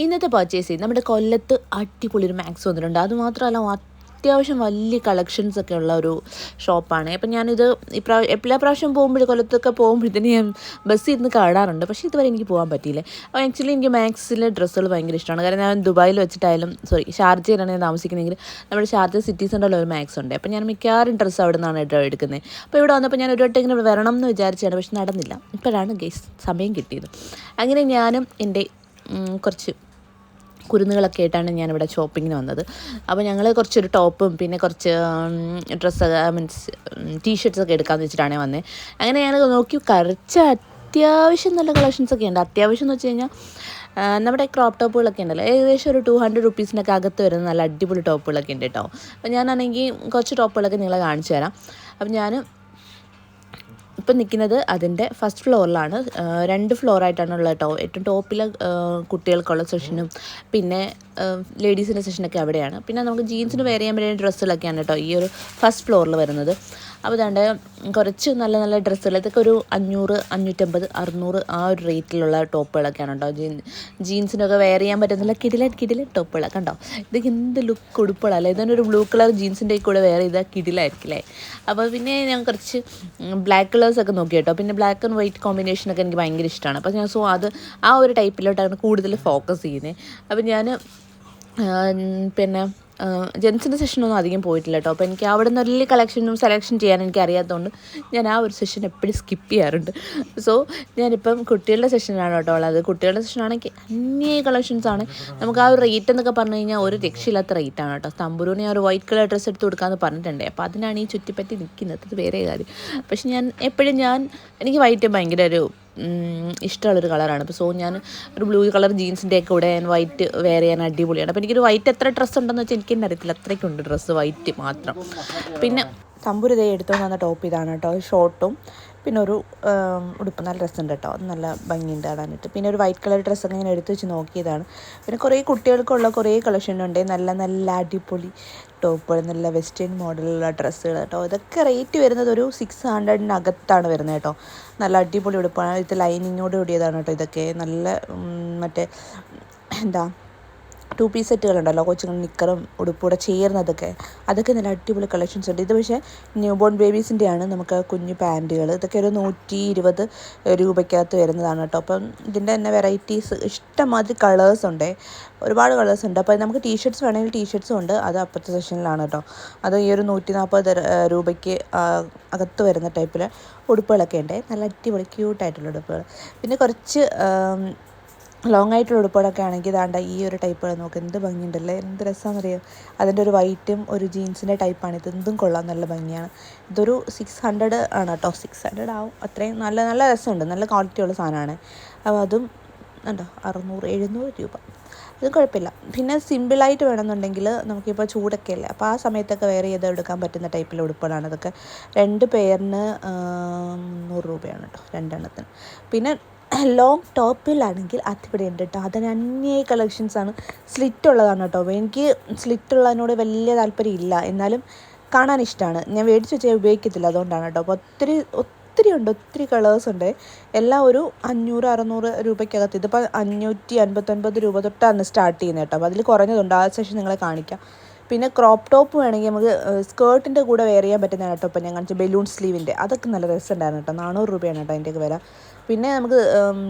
ഇന്നത്തെ പർച്ചേസ് നമ്മുടെ കൊല്ലത്ത് അടിപൊളി ഒരു മാക്സ് വന്നിട്ടുണ്ട്. അതുമാത്രമല്ല അത്യാവശ്യം വലിയ കളക്ഷൻസ് ഒക്കെ ഉള്ള ഒരു ഷോപ്പാണ്. അപ്പം ഞാനിത് എല്ലാ പ്രാവശ്യം പോകുമ്പോൾ കൊല്ലത്തൊക്കെ പോകുമ്പോഴത്തേന് ഞാൻ ബസ്സിൽ ഇരുന്ന് കാണാറുണ്ട്. പക്ഷേ ഇതുവരെ എനിക്ക് പോകാൻ പറ്റിയില്ല. അപ്പോൾ ആക്ച്വലി എനിക്ക് മാക്സിലെ ഡ്രസ്സുകൾ ഭയങ്കര ഇഷ്ടമാണ്. കാരണം ഞാൻ ദുബായിൽ വെച്ചിട്ടായാലും ഷാർജയിലാണ് ഞാൻ താമസിക്കുന്നതെങ്കിൽ നമ്മുടെ ഷാർജ സിറ്റി സെൻ്ററിൽ ഒരു മാക്സ് ഉണ്ട്. അപ്പോൾ ഞാൻ മിക്കവാറും ഡ്രസ്സ് അവിടെ നിന്നാണ് എടുക്കുന്നത്. അപ്പോൾ ഇവിടെ വന്നപ്പോൾ ഞാൻ ഒരു വട്ടം ഇങ്ങനെ വരണം എന്ന് വിചാരിച്ചാണ്, പക്ഷെ നടന്നില്ല. ഇപ്പോഴാണ് സമയം കിട്ടിയത്. അങ്ങനെ ഞാനും എൻ്റെ കുറച്ച് കുരുന്നുകളൊക്കെ ആയിട്ടാണ് ഞാനിവിടെ ഷോപ്പിങ്ങിന് വന്നത്. അപ്പോൾ ഞങ്ങൾ കുറച്ചൊരു ടോപ്പും പിന്നെ കുറച്ച് ഡ്രസ്സ് മീൻസ് ടീഷർട്ട്സൊക്കെ എടുക്കാമെന്ന് വെച്ചിട്ടാണ് വന്നത്. അങ്ങനെ ഞാൻ നോക്കി കുറച്ച് അത്യാവശ്യം നല്ല കളക്ഷൻസൊക്കെ ഉണ്ട്. അത്യാവശ്യം എന്ന് വെച്ച് കഴിഞ്ഞാൽ നമ്മുടെ ക്രോപ്പ് ടോപ്പുകളൊക്കെ ഉണ്ടല്ലോ, ഏകദേശം ഒരു 200 റുപ്പീസിനൊക്കെ അകത്ത് വരുന്ന നല്ല അടിപൊളി ടോപ്പുകളൊക്കെ ഉണ്ട് കേട്ടോ. അപ്പോൾ ഞാനാണെങ്കിൽ കുറച്ച് ടോപ്പുകളൊക്കെ നിങ്ങളെ കാണിച്ചു തരാം. അപ്പം ഞാൻ ഇപ്പം നിൽക്കുന്നത് അതിൻ്റെ ഫസ്റ്റ് ഫ്ലോറിലാണ്. 2 ഫ്ലോറായിട്ടാണ് ഉള്ളത് കേട്ടോ. ഏറ്റവും ടോപ്പിൽ കുട്ടികൾക്കുള്ള സെഷനും പിന്നെ ലേഡീസിൻ്റെ സെഷനൊക്കെ അവിടെയാണ്. പിന്നെ നമുക്ക് ജീൻസിന് വെയർ ചെയ്യാൻ പറ്റുന്ന ഡ്രസ്സുകളൊക്കെയാണ് കേട്ടോ ഈ ഒരു ഫസ്റ്റ് ഫ്ലോറിൽ വരുന്നത്. അപ്പോൾ അതാണ്ട് കുറച്ച് നല്ല നല്ല ഡ്രസ്സുകൾ, ഇതൊക്കെ ഒരു 500, 550, 600 ആ ഒരു റേറ്റിലുള്ള ടോപ്പുകളൊക്കെയാണ് കേട്ടോ. ജീൻസിനൊക്കെ വെയർ ചെയ്യാൻ പറ്റുന്ന കിടിലൻ ടോപ്പുകളൊക്കെ ഉണ്ടോ. ഇതൊക്കെ എന്ത് ലുക്ക് ഉടുപ്പുകളല്ലേ. ഇതൊരു ബ്ലൂ കളർ ജീൻസിൻ്റെ കൂടെ വെയർ ചെയ്താൽ കിടിലായിരിക്കില്ലേ. അപ്പോൾ പിന്നെ ഞാൻ കുറച്ച് ബ്ലാക്ക് കളേഴ്സൊക്കെ നോക്കി കേട്ടോ. പിന്നെ ബ്ലാക്ക് ആൻഡ് വൈറ്റ് കോമ്പിനേഷനൊക്കെ എനിക്ക് ഭയങ്കര ഇഷ്ടമാണ്. അപ്പോൾ ഞാൻ അത് ആ ഒരു ടൈപ്പിലോട്ടാണ് കൂടുതൽ ഫോക്കസ് ചെയ്യുന്നത്. അപ്പോൾ ഞാൻ പിന്നെ ജെൻസിൻ്റെ സെഷനൊന്നും അധികം പോയിട്ടില്ല കേട്ടോ. അപ്പോൾ എനിക്ക് അവിടെ നിന്ന് വലിയ കളക്ഷനും സെലക്ഷൻ ചെയ്യാൻ എനിക്ക് അറിയാത്തതുകൊണ്ട് ഞാൻ ആ ഒരു സെഷൻ എപ്പോഴും സ്കിപ്പ് ചെയ്യാറുണ്ട്. സോ ഞാനിപ്പം കുട്ടികളുടെ സെഷനാണ് കേട്ടോ ഉള്ളത്. കുട്ടികളുടെ സെഷനാണെങ്കിൽ അന്യ കളക്ഷൻസാണ്. നമുക്ക് ആ ഒരു റേറ്റ് എന്നൊക്കെ പറഞ്ഞു കഴിഞ്ഞാൽ ഒരു രക്ഷയില്ലാത്ത റേറ്റാണ് കേട്ടോ. തമ്പുരൂനെ ഒരു വൈറ്റ് കളർ ഡ്രസ്സ് എടുത്ത് കൊടുക്കാമെന്ന് പറഞ്ഞിട്ടുണ്ട്. അപ്പോൾ അതിനാണ് ഈ ചുറ്റിപ്പറ്റി നിൽക്കുന്നത്, അത് വേറെ കാര്യം. പക്ഷെ എനിക്ക് വൈറ്റ് ഭയങ്കര ഒരു ഇഷ്ടമുള്ളൊരു കളറാണ്. അപ്പോൾ ഞാൻ ഒരു ബ്ലൂ കളർ ജീൻസിൻ്റെ ഒക്കെ കൂടെ ഞാൻ വൈറ്റ് വെയർ ചെയ്യാൻ അടിപൊളിയാണ്. അപ്പോൾ എനിക്കൊരു വൈറ്റ് എത്ര ഡ്രസ്സ് ഉണ്ടെന്ന് വെച്ചാൽ എനിക്ക് തന്നെ അറിയത്തില്ല, അത്രയ്ക്കുണ്ട് ഡ്രസ്സ് വൈറ്റ് മാത്രം. പിന്നെ തമ്പുരു ഇതേ എടുത്തുകൊണ്ട് വന്ന ടോപ്പ് ഇതാണ് കേട്ടോ. ഷോർട്ടും പിന്നെ ഒരു ഉടുപ്പ് നല്ല ഡ്രസ്സുണ്ട് കേട്ടോ, നല്ല ഭംഗിയുണ്ട് കാണാനായിട്ട്. പിന്നെ ഒരു വൈറ്റ് കളർ ഡ്രസ്സൊക്കെ ഇങ്ങനെ എടുത്ത് വെച്ച് നോക്കിയതാണ്. പിന്നെ കുറേ കുട്ടികൾക്കുള്ള കുറേ കളക്ഷനുണ്ട്. നല്ല നല്ല അടിപൊളി ടോപ്പുകൾ, നല്ല വെസ്റ്റേൺ മോഡലുള്ള ഡ്രസ്സുകൾ കേട്ടോ. ഇതൊക്കെ റേറ്റ് വരുന്നത് ഒരു 600-നകത്താണ് വരുന്നത് കേട്ടോ. നല്ല അടിപൊളി ഉടുപ്പാണ്. ഇത് ലൈനിങ്ങോട് കൂടിയതാണ് കേട്ടോ. ഇതൊക്കെ നല്ല മറ്റേ എന്താ 2 പീസ് സെറ്റുകളുണ്ടല്ലോ, കൊച്ചുങ്ങൾ നിക്കറും ഉടുപ്പൂടെ ചേർന്നതൊക്കെ, അതൊക്കെ നല്ല അടിപൊളി കളക്ഷൻസ് ഉണ്ട്. ഇത് പക്ഷേ ന്യൂ ബോൺ ബേബീസിൻ്റെയാണ്. നമുക്ക് കുഞ്ഞു പാൻറ്റുകൾ, ഇതൊക്കെ ഒരു 120 രൂപയ്ക്കകത്ത് വരുന്നതാണ് കേട്ടോ. അപ്പം ഇതിൻ്റെ തന്നെ വെറൈറ്റീസ് ഇഷ്ടംമാതിരി കളേഴ്സ് ഉണ്ട്, ഒരുപാട് കളേഴ്സ് ഉണ്ട്. അപ്പോൾ നമുക്ക് ടീഷർട്ട്സ് വേണമെങ്കിൽ ടീഷർട്ട്സും ഉണ്ട്, അത് അപ്പുറത്തെ സെക്ഷനിലാണ് കേട്ടോ. അത് ഈ ഒരു 140 രൂപയ്ക്ക് അകത്ത് വരുന്ന ടൈപ്പിൽ ഉടുപ്പുകളൊക്കെ ഉണ്ട്, നല്ല അടിപൊളി ക്യൂട്ടായിട്ടുള്ള ഉടുപ്പുകൾ. പിന്നെ കുറച്ച് ലോങ് ആയിട്ടുള്ള ഉടുപ്പുകളൊക്കെ ആണെങ്കിൽ ഇതാണ്ട ഈ ഒരു ടൈപ്പുകൾ നോക്ക്, എന്ത് ഭംഗിയുണ്ടല്ലേ, എന്ത് രസമാണെന്നറിയാം. അതിൻ്റെ ഒരു വൈറ്റും ഒരു ജീൻസിൻ്റെ ടൈപ്പാണ് ഇത്. എന്തും കൊള്ളാം, നല്ല ഭംഗിയാണ്. ഇതൊരു 600 ആണ് കേട്ടോ, 600 ആവും. അത്രയും നല്ല നല്ല രസമുണ്ട്, നല്ല ക്വാളിറ്റിയുള്ള സാധനമാണ്. അപ്പോൾ അതും ഉണ്ടോ 600, 700 രൂപ, ഇത് കുഴപ്പമില്ല. പിന്നെ സിമ്പിളായിട്ട് വേണമെന്നുണ്ടെങ്കിൽ നമുക്കിപ്പോൾ ചൂടൊക്കെ അല്ലേ, അപ്പോൾ ആ സമയത്തൊക്കെ വെയർ ചെയ്ത് എടുക്കാൻ പറ്റുന്ന ടൈപ്പിലുള്ള ഉടുപ്പുകളാണ് ഇതൊക്കെ. 2 പെയറിന് 300 രൂപയാണ് കേട്ടോ, 2 എണ്ണത്തിന്. പിന്നെ ലോങ് ടോപ്പിലാണെങ്കിൽ അതിവിടെ ഉണ്ട് കേട്ടോ. അതിന് അന്യ കളക്ഷൻസാണ്, സ്ലിറ്റുള്ളതാണ് കേട്ടോ. എനിക്ക് സ്ലിറ്റുള്ളതിനോട് വലിയ താല്പര്യം ഇല്ല, എന്നാലും കാണാൻ ഇഷ്ടമാണ്. ഞാൻ മേടിച്ച് വെച്ചാൽ ഉപയോഗിക്കത്തില്ല, അതുകൊണ്ടാണ് കേട്ടോ. അപ്പോൾ ഒത്തിരി കളേഴ്സ് ഉണ്ട്. എല്ലാം ഒരു 500-600 രൂപയ്ക്കകത്ത്. ഇതിപ്പോൾ 559 രൂപ തൊട്ടാണ് സ്റ്റാർട്ട് ചെയ്യുന്നത് കേട്ടോ. അപ്പോൾ അതിൽ കുറഞ്ഞതുണ്ട്, ആ സെഷൻ നിങ്ങളെ കാണിക്കാം. പിന്നെ ക്രോപ്പ് ടോപ്പ് വേണമെങ്കിൽ നമുക്ക് സ്കേർട്ടിൻ്റെ കൂടെ വെയർ ചെയ്യാൻ പറ്റുന്നതാണ് കേട്ടോ. ഇപ്പോൾ ഞാൻ കാണിച്ച ബലൂൺ സ്ലീവിൻ്റെ, അതൊക്കെ നല്ല രസമുണ്ടായിരുന്നു കേട്ടോ. 400 രൂപയാണ് കേട്ടോ അതിൻ്റെയൊക്കെ വില. പിന്നെ നമുക്ക്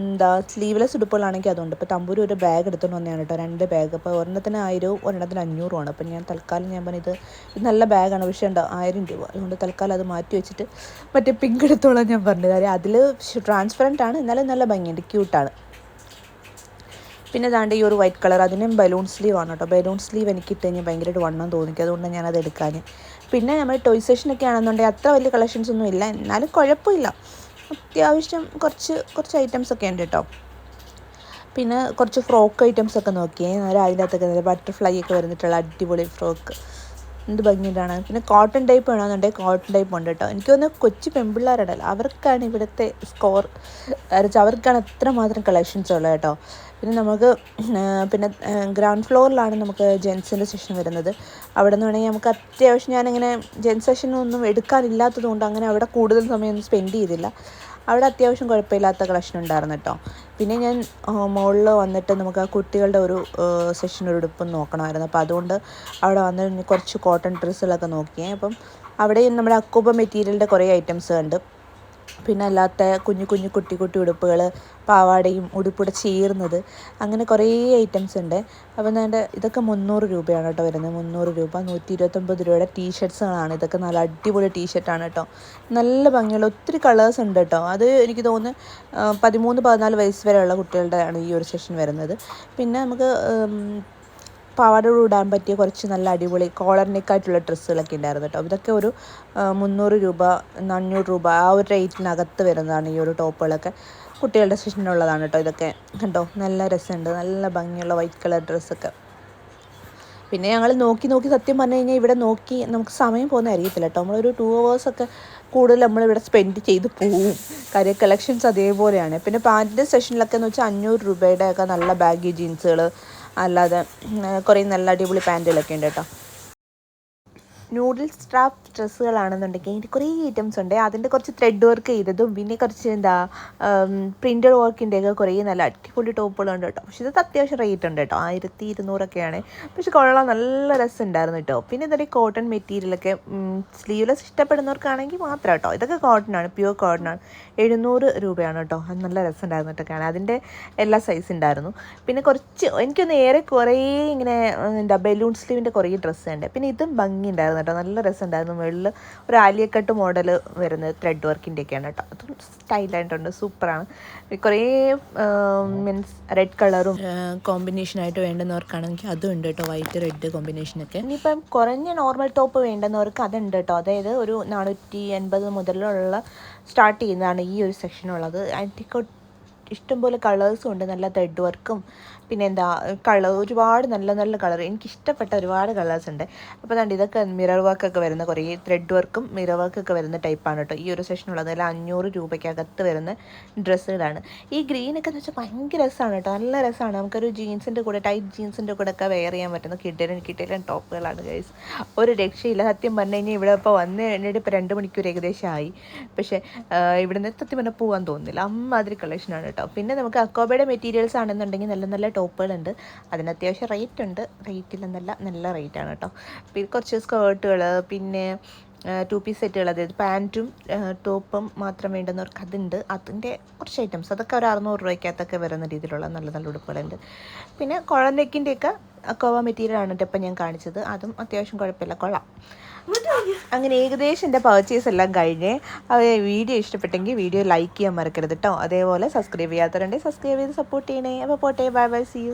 സ്ലീവ്ലെസ് ഉടുപ്പുകളാണെങ്കിൽ അതുണ്ട്. ഇപ്പോൾ തമ്പൂര് ഒരു ബാഗ് എടുത്തുകൊണ്ട് വന്നതാണ് കേട്ടോ, 2 ബാഗ്. അപ്പോൾ ഒരെണ്ണത്തിന് 1000, ഒരെണ്ണത്തിന് 500 അപ്പോൾ ഞാൻ തൽക്കാലം ഇത് നല്ല ബാഗാണ്, പക്ഷേ ഉണ്ടോ 1000 രൂപ. അതുകൊണ്ട് തൽക്കാലം അത് മാറ്റി വെച്ചിട്ട് മറ്റേ പിങ്ക് എടുത്തോളാം ഞാൻ പറഞ്ഞത്. കാര്യം അതിൽ ട്രാൻസ്പെറൻ്റ് ആണ്, എന്നാലും നല്ല ഭംഗിയുണ്ട്, ക്യൂട്ടാണ്. പിന്നെ ദാണ്ട് ഈ ഒരു വൈറ്റ് കളർ, അതിനും ബലൂൺ സ്ലീവ് ആണ് കേട്ടോ. ബലൂൺ സ്ലീവ് എനിക്ക് ഇട്ട് കഴിഞ്ഞാൽ ഭയങ്കരമായിട്ട് വണ്ണം തോന്നിക്കും, അതുകൊണ്ട് ഞാനത് എടുക്കാൻ. പിന്നെ നമ്മൾ ടോയ് സെഷനൊക്കെ ആണെന്നുണ്ടെങ്കിൽ അത്ര വലിയ കളക്ഷൻസ് ഒന്നും ഇല്ല, എന്നാലും കുഴപ്പമില്ല. അത്യാവശ്യം കുറച്ച് ഐറ്റംസൊക്കെ ഉണ്ട് കേട്ടോ. പിന്നെ കുറച്ച് ഫ്രോക്ക് ഐറ്റംസൊക്കെ നോക്കിയേ, അതിൻ്റെ അകത്തൊക്കെ ബട്ടർഫ്ലൈ ഒക്കെ വരുന്നിട്ടുള്ള അടിപൊളി ഫ്രോക്ക്, എന്ത് ഭംഗിയുണ്ടാണ്. പിന്നെ കോട്ടൺ ടൈപ്പ് വേണമെന്നുണ്ടെങ്കിൽ കോട്ടൺ ടൈപ്പ് ഉണ്ട് കേട്ടോ. എനിക്ക് തോന്നുന്നു കൊച്ചു പെൺപിള്ളേരുണ്ടല്ലോ, അവർക്കാണ് ഇവിടുത്തെ സ്കോർ, അവർക്കാണ് എത്രമാത്രം കളക്ഷൻസ് ഉള്ളത് കേട്ടോ. പിന്നെ നമുക്ക് ഗ്രൗണ്ട് ഫ്ലോറിലാണ് നമുക്ക് ജെൻസിൻ്റെ സെഷൻ വരുന്നത്. അവിടെ നിന്ന് വേണമെങ്കിൽ നമുക്ക് അത്യാവശ്യം, ഞാനിങ്ങനെ ജെൻസ് സെഷനൊന്നും എടുക്കാനില്ലാത്തത് കൊണ്ട് അങ്ങനെ അവിടെ കൂടുതൽ സമയമൊന്നും സ്പെൻഡ് ചെയ്തില്ല. അവിടെ അത്യാവശ്യം കുഴപ്പമില്ലാത്ത കളക്ഷൻ ഉണ്ടായിരുന്നു കേട്ടോ. പിന്നെ ഞാൻ മുകളിൽ വന്നിട്ട് നമുക്ക് ആ കുട്ടികളുടെ ഒരു സെഷൻ ഒരു ഉടുപ്പ് നോക്കണമായിരുന്നു. അപ്പോൾ അതുകൊണ്ട് അവിടെ വന്ന് കുറച്ച് കോട്ടൺ ഡ്രസ്സുകളൊക്കെ നോക്കിയേ. അപ്പം അവിടെയും നമ്മുടെ അക്കൂബ മെറ്റീരിയലിൻ്റെ കുറേ ഐറ്റംസ് കണ്ട്. പിന്നെ അല്ലാത്ത കുഞ്ഞു കുഞ്ഞു കുട്ടി ഉടുപ്പുകൾ, പാവാടയും ഉടുപ്പൂടെ ചേർന്നത്, അങ്ങനെ കുറേ ഐറ്റംസ് ഉണ്ട്. അപ്പോൾ ഞാൻ ഇതൊക്കെ 300 രൂപയാണ് കേട്ടോ വരുന്നത്. 300 രൂപ. 129 രൂപയുടെ ടീഷർട്ട്സുകളാണ് ഇതൊക്കെ. നല്ല അടിപൊളി ടീഷർട്ടാണ് കേട്ടോ. നല്ല ഭംഗിയുള്ള ഒത്തിരി കളേഴ്സ് ഉണ്ട് കേട്ടോ. അത് എനിക്ക് തോന്നുന്നു 13-14 വയസ്സ് വരെയുള്ള കുട്ടികളുടെ ആണ് ഈ ഒരു സെഷൻ വരുന്നത്. പിന്നെ നമുക്ക് പാവാടയോട് ഇടാൻ പറ്റിയ കുറച്ച് നല്ല അടിപൊളി കോളർ നെക്കായിട്ടുള്ള ഡ്രസ്സുകളൊക്കെ ഉണ്ടായിരുന്നു കേട്ടോ. ഇതൊക്കെ ഒരു 300 രൂപ 400 രൂപ ആ ഒരു റേറ്റിനകത്ത് വരുന്നതാണ് ഈ ഒരു ടോപ്പുകളൊക്കെ. കുട്ടികളുടെ സെഷനുള്ളതാണ് കേട്ടോ ഇതൊക്കെ. കണ്ടോ, നല്ല രസമുണ്ട്, നല്ല ഭംഗിയുള്ള വൈറ്റ് കളർ ഡ്രസ്സൊക്കെ. പിന്നെ ഞങ്ങൾ നോക്കി സത്യം പറഞ്ഞു കഴിഞ്ഞാൽ ഇവിടെ നോക്കി നമുക്ക് സമയം പോകുന്ന അറിയത്തില്ല കേട്ടോ. നമ്മളൊരു 2 hours കൂടുതൽ നമ്മളിവിടെ സ്പെൻഡ് ചെയ്ത് പോവും. കാര്യം കളക്ഷൻസ് അതേപോലെയാണ്. പിന്നെ പാൻറ്റിൻ്റെ സെഷനിലൊക്കെ എന്ന് വെച്ചാൽ 500 രൂപയുടെയൊക്കെ നല്ല ബാഗി ജീൻസുകൾ, അല്ലാതെ കുറേ നല്ല അടിപൊളി പാൻറ്റുകളൊക്കെ ഉണ്ട് കേട്ടോ. നൂഡിൽസ് സ്ട്രാപ്പ് ഡ്രസ്സുകളാണെന്നുണ്ടെങ്കിൽ അതിൻ്റെ കുറേ ഐറ്റംസ് ഉണ്ട്. അതിൻ്റെ കുറച്ച് ത്രെഡ് വർക്ക് ചെയ്തതും പിന്നെ കുറച്ച് പ്രിൻ്റഡ് വർക്കിൻ്റെയൊക്കെ കുറേ നല്ല അടിപൊളി ടോപ്പുകളുണ്ട് കേട്ടോ. പക്ഷേ ഇത് അത്യാവശ്യം റേറ്റ് ഉണ്ട് കേട്ടോ. 1200 പക്ഷെ കൊള്ളാം, നല്ല രസമുണ്ടായിരുന്നു കേട്ടോ. പിന്നെ ഇതൊരു കോട്ടൺ മെറ്റീരിയലൊക്കെ സ്ലീവ്ലെസ് ഇഷ്ടപ്പെടുന്നവർക്കാണെങ്കിൽ മാത്രം കേട്ടോ. ഇതൊക്കെ കോട്ടനാണ്, പ്യുവർ കോട്ടനാണ്. 700 രൂപയാണ് കേട്ടോ. അത് നല്ല രസമുണ്ടായിരുന്നു കേട്ടോ കാണാൻ. അതിൻ്റെ എല്ലാ സൈസ് ഉണ്ടായിരുന്നു. പിന്നെ കുറച്ച് എനിക്കൊന്ന് കുറേ ഇങ്ങനെ ബലൂൺ സ്ലീവിൻ്റെ കുറേ ഡ്രസ്സ് ഉണ്ട്. പിന്നെ ഇതും ഭംഗി ഉണ്ടായിരുന്നു കേട്ടോ. നല്ല രസമുണ്ടായിരുന്നു. മുകളിൽ ഒരു ആലിയക്കട്ട് മോഡൽ വരുന്നത് ത്രെഡ് വർക്കിൻ്റെയൊക്കെയാണ് കേട്ടോ. അതും സ്റ്റൈലായിട്ടുണ്ട്, സൂപ്പറാണ്. കുറേ മീൻസ് റെഡ് കളറും കോമ്പിനേഷനായിട്ട് വേണ്ടുന്നവർക്കാണെങ്കിൽ അതും ഉണ്ട് കേട്ടോ. വൈറ്റ് റെഡ് കോമ്പിനേഷനൊക്കെ. ഇനിയിപ്പം കുറഞ്ഞ നോർമൽ ടോപ്പ് വേണ്ടുന്നവർക്ക് അതുണ്ട് കേട്ടോ. അതായത് ഒരു 480 മുതലുള്ള സ്റ്റാർട്ട് ചെയ്യുന്നതാണ് ഈ ഒരു സെക്ഷനുള്ളത്. അതിൻ്റെ ഇഷ്ടംപോലെ കളേഴ്സും ഉണ്ട്. നല്ല ത്രെഡ് വർക്കും പിന്നെ ഒരുപാട് നല്ല നല്ല കളർ, എനിക്കിഷ്ടപ്പെട്ട ഒരുപാട് കളേഴ്സ് ഉണ്ട്. അപ്പോൾ അതുകൊണ്ട് ഇതൊക്കെ മിറർ വർക്കൊക്കെ വരുന്ന കുറേ ത്രെഡ് വർക്കും മിറർ വർക്കൊക്കെ വരുന്ന ടൈപ്പാണ് കേട്ടോ ഈ ഒരു സെഷനുള്ളത്. അതിൽ 500 രൂപയ്ക്കകത്ത് വരുന്ന ഡ്രസ്സുകളാണ്. ഈ ഗ്രീനൊക്കെ എന്ന് വെച്ചാൽ ഭയങ്കര രസമാണ് കേട്ടോ. നല്ല രസമാണ്. നമുക്കൊരു ജീൻസിൻ്റെ കൂടെ, ടൈറ്റ് ജീൻസിൻ്റെ കൂടെ ഒക്കെ വെയർ ചെയ്യാൻ പറ്റുന്ന കിട്ടിയ ടോപ്പുകളാണ് ഗൈസ്. ഒരു രക്ഷയില്ല. സത്യം പറഞ്ഞു കഴിഞ്ഞാൽ ഇവിടെ ഇപ്പോൾ വന്ന് കഴിഞ്ഞിട്ട് ഇപ്പോൾ 2 മണിക്കൂർ ഏകദേശം ആയി. പക്ഷേ ഇവിടെ നിന്ന് സത്യം പറഞ്ഞാൽ പോകാൻ തോന്നുന്നില്ല. അമ്മാതിരി കളക്ഷനാണ് കേട്ടോ. പിന്നെ നമുക്ക് അക്കോബയുടെ മെറ്റീരിയൽസ് ആണെന്നുണ്ടെങ്കിൽ നല്ല നല്ല ടോപ്പുകളുണ്ട്. അതിന് അത്യാവശ്യം റേറ്റ് ഉണ്ട്. റേറ്റിലെന്നല്ല, നല്ല റേറ്റാണ് കേട്ടോ. പിന്നെ കുറച്ച് സ്കേർട്ടുകൾ, പിന്നെ 2 പീസ് സെറ്റുകൾ, അതായത് പാൻറ്റും ടോപ്പും മാത്രം വേണ്ടുന്നവർക്ക് അതുണ്ട്. അതിൻ്റെ കുറച്ച് ഐറ്റംസ് അതൊക്കെ ഒരു 600 രൂപയ്ക്കകത്തൊക്കെ വരുന്ന രീതിയിലുള്ള നല്ല നല്ല ഉടുപ്പുകളുണ്ട്. പിന്നെ കുഴന്തയ്ക്കിൻ്റെയൊക്കെ അക്കോവ മെറ്റീരിയലാണ് കേട്ടോ ഇപ്പം ഞാൻ കാണിച്ചത്. അതും അത്യാവശ്യം കുഴപ്പമില്ല, കൊള്ളാം. അങ്ങനെ ഏകദേശം എൻ്റെ പർച്ചേസ് എല്ലാം കഴിഞ്ഞ്. വീഡിയോ ഇഷ്ടപ്പെട്ടെങ്കിൽ വീഡിയോ ലൈക്ക് ചെയ്യാൻ മറക്കരുത് കേട്ടോ. അതേപോലെ സബ്സ്ക്രൈബ് ചെയ്യാത്തവരുണ്ടെങ്കിൽ സബ്സ്ക്രൈബ് ചെയ്ത് സപ്പോർട്ട് ചെയ്യണേ. അപ്പോൾ പോട്ടെ, ബൈ ബൈ, സീ യു.